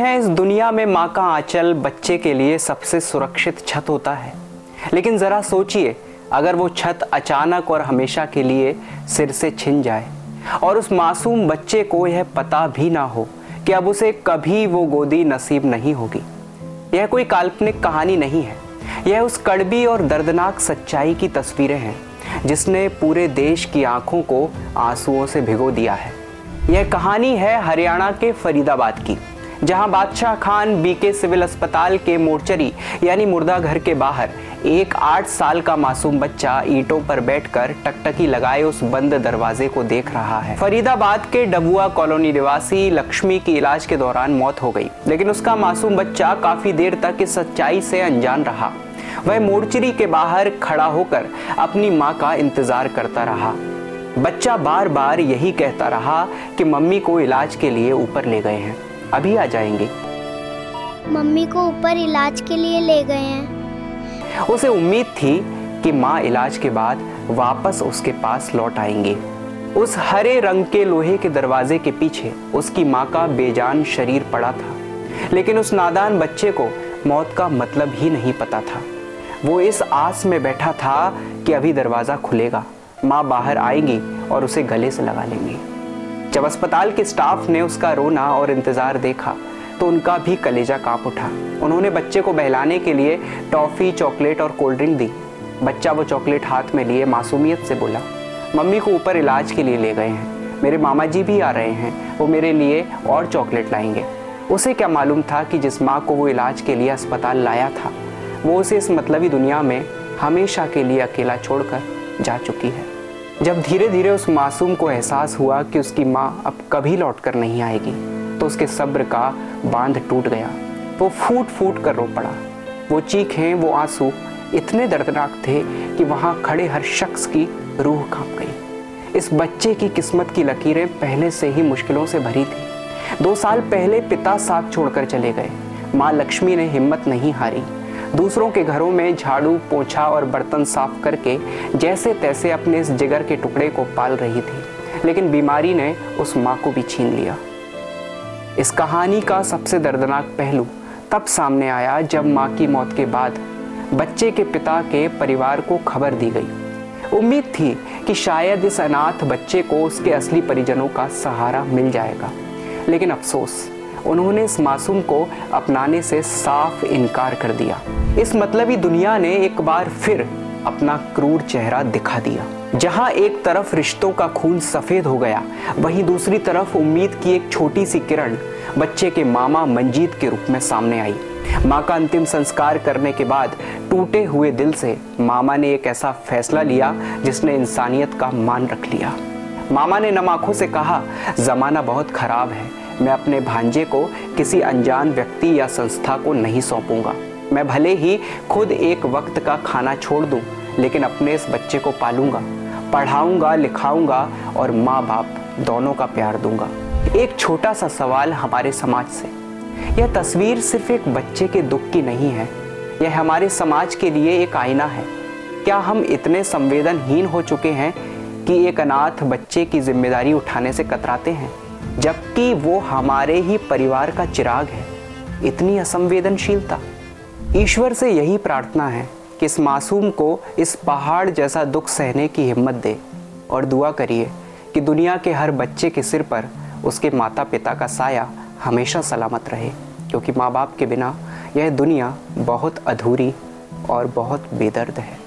हैं इस दुनिया में माँ का आंचल बच्चे के लिए सबसे सुरक्षित छत होता है, लेकिन ज़रा सोचिए अगर वो छत अचानक और हमेशा के लिए सिर से छिन जाए और उस मासूम बच्चे को यह पता भी ना हो कि अब उसे कभी वो गोदी नसीब नहीं होगी। यह कोई काल्पनिक कहानी नहीं है, यह उस कड़वी और दर्दनाक सच्चाई की तस्वीरें हैं जिसने पूरे देश की आंखों को आंसुओं से भिगो दिया है। यह कहानी है हरियाणा के फरीदाबाद की, जहां बादशाह खान बीके सिविल अस्पताल के मोर्चरी यानी मुर्दा घर के बाहर एक 8 साल का मासूम बच्चा ईंटों पर बैठकर टकटकी लगाए उस बंद दरवाजे को देख रहा है। फरीदाबाद के डबुआ कॉलोनी निवासी लक्ष्मी की इलाज के दौरान मौत हो गई, लेकिन उसका मासूम बच्चा काफी देर तक इस सच्चाई से अनजान रहा। वह मोर्चरी के बाहर खड़ा होकर अपनी माँ का इंतजार करता रहा। बच्चा बार बार यही कहता रहा कि मम्मी को इलाज के लिए ऊपर ले गए हैं, अभी आ जाएंगे। मम्मी को ऊपर इलाज के लिए ले गए हैं। उसे उम्मीद थी कि माँ इलाज के बाद वापस उसके पास लौट आएंगी। उस हरे रंग के लोहे के दरवाजे के पीछे उसकी माँ का बेजान शरीर पड़ा था, लेकिन उस नादान बच्चे को मौत का मतलब ही नहीं पता था। वो इस आस में बैठा था कि अभी दरवाज़ा खुलेगा, माँ बाहर आएगी और उसे गले से लगा लेंगी। जब अस्पताल के स्टाफ ने उसका रोना और इंतज़ार देखा तो उनका भी कलेजा कांप उठा। उन्होंने बच्चे को बहलाने के लिए टॉफ़ी, चॉकलेट और कोल्ड ड्रिंक दी। बच्चा वो चॉकलेट हाथ में लिए मासूमियत से बोला, मम्मी को ऊपर इलाज के लिए ले गए हैं, मेरे मामा जी भी आ रहे हैं, वो मेरे लिए और चॉकलेट लाएंगे। उसे क्या मालूम था कि जिस माँ को वो इलाज के लिए अस्पताल लाया था वो उसे इस मतलबी दुनिया में हमेशा के लिए अकेला छोड़कर जा चुकी है। जब धीरे धीरे उस मासूम को एहसास हुआ कि उसकी माँ अब कभी लौटकर नहीं आएगी तो उसके सब्र का बांध टूट गया। वो फूट फूट कर रो पड़ा। वो चीखें, वो आंसू इतने दर्दनाक थे कि वहाँ खड़े हर शख्स की रूह कांप गई। इस बच्चे की किस्मत की लकीरें पहले से ही मुश्किलों से भरी थी। 2 साल पहले पिता साथ छोड़कर चले गए। माँ लक्ष्मी ने हिम्मत नहीं हारी। दूसरों के घरों में झाड़ू, पोछा और बर्तन साफ करके जैसे तैसे अपने इस जिगर के टुकड़े को पाल रही थी, लेकिन बीमारी ने उस माँ को भी छीन लिया। इस कहानी का सबसे दर्दनाक पहलू तब सामने आया जब माँ की मौत के बाद बच्चे के पिता के परिवार को खबर दी गई। उम्मीद थी कि शायद इस अनाथ बच्चे को उसके असली परिजनों का सहारा मिल जाएगा, लेकिन अफसोस, उन्होंने इस मासूम को अपनाने से साफ इनकार कर दिया। इस मतलबी दुनिया ने एक बार फिर अपना क्रूर चेहरा दिखा दिया। जहां एक तरफ रिश्तों का खून सफेद हो गया, वहीं दूसरी तरफ उम्मीद की एक छोटी सी किरण बच्चे के मामा मंजीत के रूप में सामने आई। माँ का अंतिम संस्कार करने के बाद टूटे हुए दिल से मामा ने एक ऐसा फैसला लिया जिसने इंसानियत का मान रख लिया। मामा ने नम आंखों से कहा, जमाना बहुत खराब है, मैं अपने भांजे को किसी अनजान व्यक्ति या संस्था को नहीं सौंपूंगा। मैं भले ही खुद एक वक्त का खाना छोड़ दूं, लेकिन अपने इस बच्चे को पालूंगा, पढ़ाऊंगा, लिखाऊंगा और माँ बाप दोनों का प्यार दूंगा। एक छोटा सा सवाल हमारे समाज से, यह तस्वीर सिर्फ एक बच्चे के दुख की नहीं है, यह हमारे समाज के लिए एक आईना है। क्या हम इतने संवेदनहीन हो चुके हैं कि एक अनाथ बच्चे की जिम्मेदारी उठाने से कतराते हैं, जबकि वो हमारे ही परिवार का चिराग है? इतनी असंवेदनशीलता। ईश्वर से यही प्रार्थना है कि इस मासूम को इस पहाड़ जैसा दुख सहने की हिम्मत दे, और दुआ करिए कि दुनिया के हर बच्चे के सिर पर उसके माता पिता का साया हमेशा सलामत रहे, क्योंकि माँ बाप के बिना यह दुनिया बहुत अधूरी और बहुत बेदर्द है।